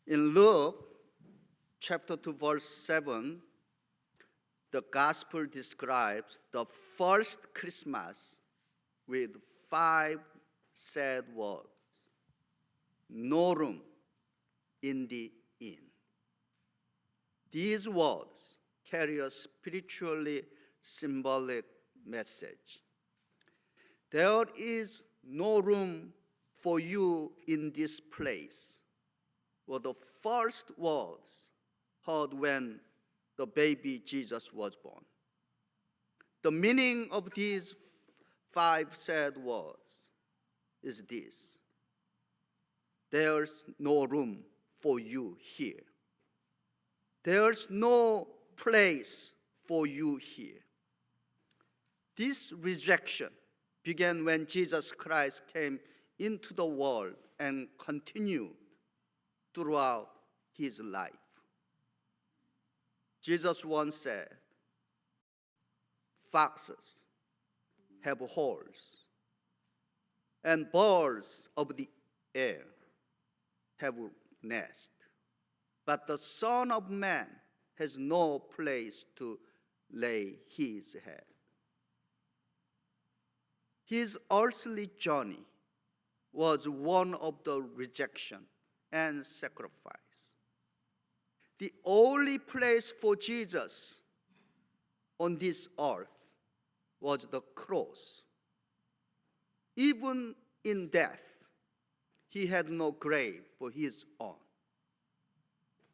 In Luke chapter 2, verse 7, the gospel describes the first Christmas with 5 sad words. No room in the inn. These words carry a spiritually symbolic message. There is no room for you in this place, were the first words heard when the baby Jesus was born. The meaning of these 5 sad words is this: there's no room for you here. There's no place for you here. This rejection began when Jesus Christ came into the world and continued throughout his life. Jesus once said, "Foxes have holes, and birds of the air have nests, but the Son of Man has no place to lay his head." His earthly journey was one of the rejection and sacrifice. The only place for Jesus on this earth was the cross. Even in death, he had no grave for his own,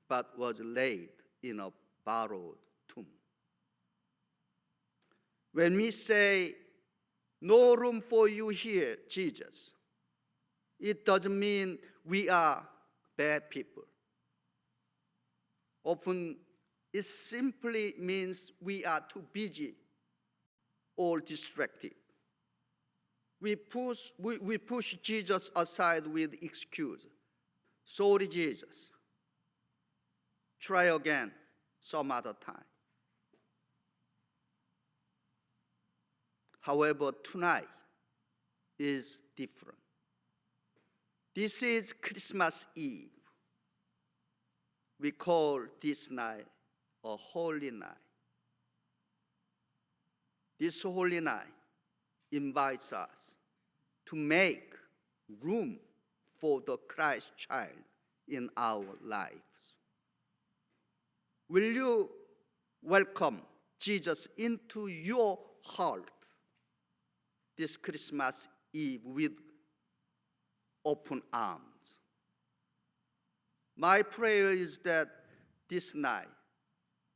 but was laid in a borrowed tomb. When we say, "No room for you here, Jesus," it doesn't mean we are bad people. Often, it simply means we are too busy or distracted. We push Jesus aside with excuse. "Sorry, Jesus. Try again some other time." However, tonight is different. This is Christmas Eve. We call this night a holy night. This holy night invites us to make room for the Christ child in our lives. Will you welcome Jesus into your heart this Christmas Eve with open arms? My prayer is that this night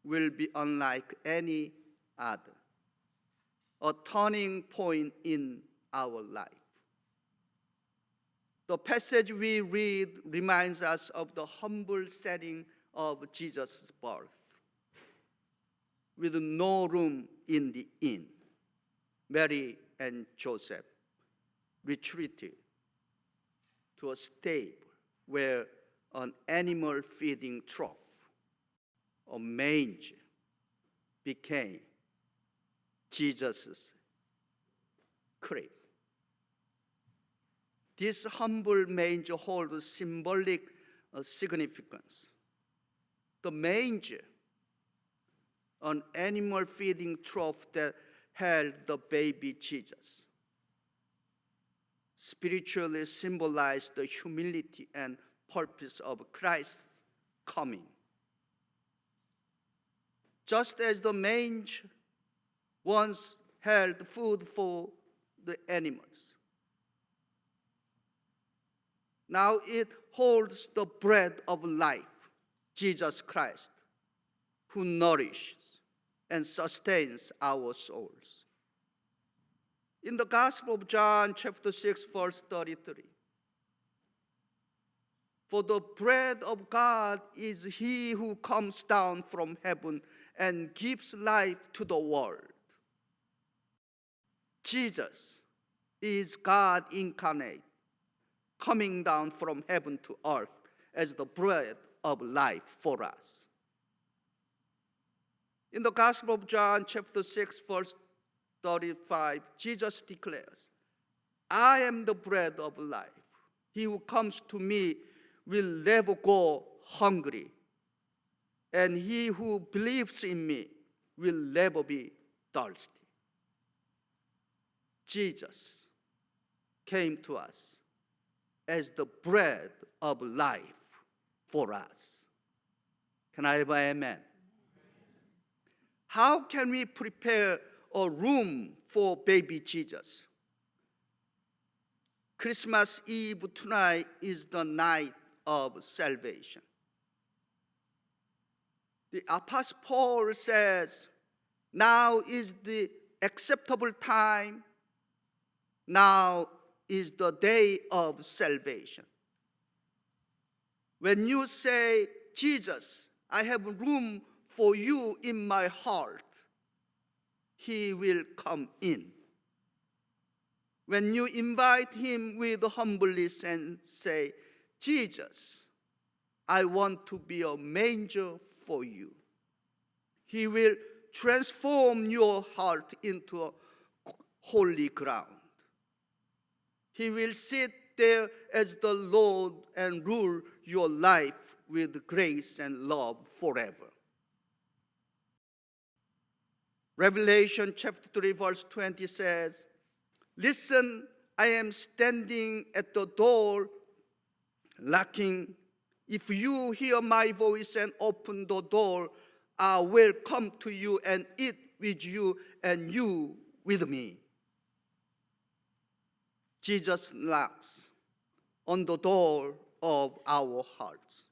will be unlike any other, a turning point in our life. The passage we read reminds us of the humble setting of Jesus' birth. With no room in the inn, Mary and Joseph retreated to a stable where an animal feeding trough, a manger, became Jesus' crib. This humble manger holds symbolic significance. The manger, an animal feeding trough that held the baby Jesus, spiritually symbolized the humility and purpose of Christ's coming. Just as the manger once held food for the animals, now it holds the bread of life, Jesus Christ, who nourishes and sustains our souls. In the Gospel of John, chapter 6, verse 33, "For the bread of God is he who comes down from heaven and gives life to the world." Jesus is God incarnate, coming down from heaven to earth as the bread of life for us. In the Gospel of John, chapter 6, verse 35, Jesus declares, "I am the bread of life. He who comes to me will never go hungry, and he who believes in me will never be thirsty. Jesus came to us as the bread of life for us. Can I have an amen? How can we prepare a room for baby Jesus? Christmas Eve tonight is the night of salvation. The Apostle Paul says, now is the acceptable time. Now is the day of salvation. When you say, Jesus, I have room for you in my heart, he will come in. When you invite him with humbleness and say, Jesus, I want to be a manger for you, he will transform your heart into a holy ground. He will sit there as the Lord and rule your life with grace and love forever. Revelation chapter 3 verse 20 says, listen, I am standing at the door knocking. If you hear my voice and open the door, I will come to you and eat with you and you with me. Jesus knocks on the door of our hearts,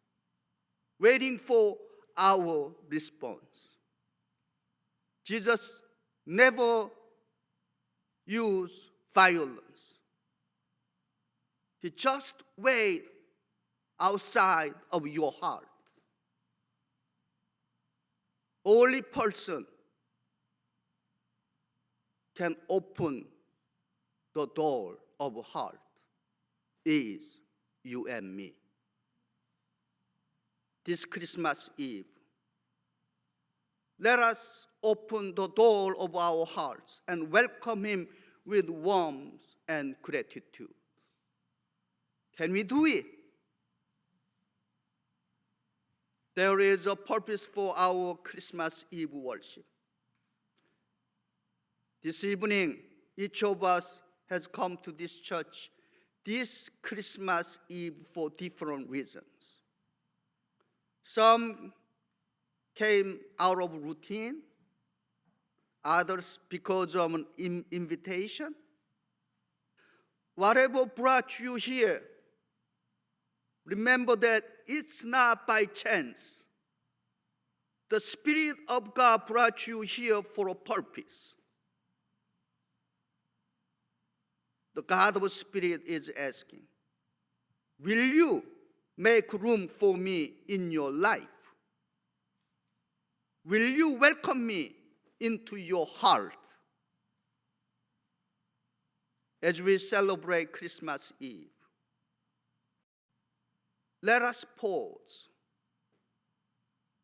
waiting for our response. Jesus never used violence. He just waits outside of your heart. Only person can open the door of heart is you and me. This Christmas Eve, let us open the door of our hearts and welcome him with warmth and gratitude. Can we do it? There is a purpose for our Christmas Eve worship. This evening, each of us has come to this church this Christmas Eve for different reasons. Some came out of routine, others because of an invitation. Whatever brought you here, remember that it's not by chance. The Spirit of God brought you here for a purpose. The God of Spirit is asking, will you make room for me in your life? Will you welcome me into your heart? As we celebrate Christmas Eve, let us pause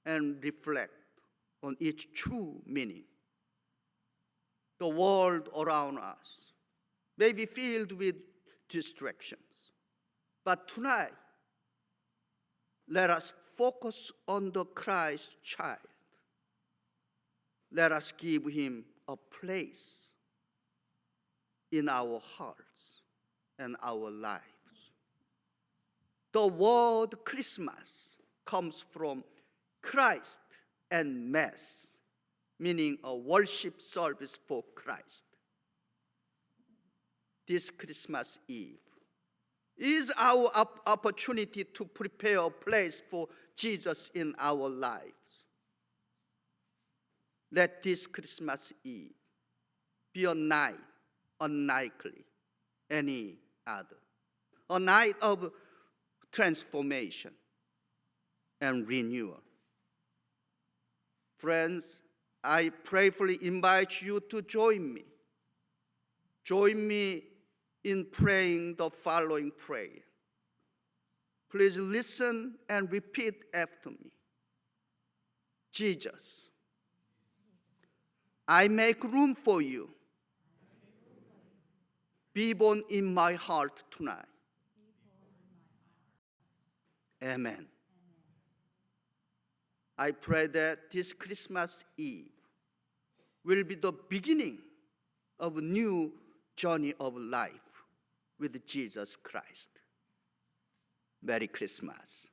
and reflect on its true meaning. The world around us may be filled with distractions, but tonight, let us focus on the Christ child. Let us give him a place in our hearts and our lives. The word Christmas comes from Christ and Mass, meaning a worship service for Christ. This Christmas Eve is our opportunity to prepare a place for Jesus in our lives. Let this Christmas Eve be a night unlikely any other, a night of transformation and renewal. Friends, I prayerfully invite you to join me. Join me in praying the following prayer. Please listen and repeat after me. Jesus, I make room for you. Be born in my heart tonight. Amen. I pray that this Christmas Eve will be the beginning of a new journey of life with Jesus Christ. Merry Christmas.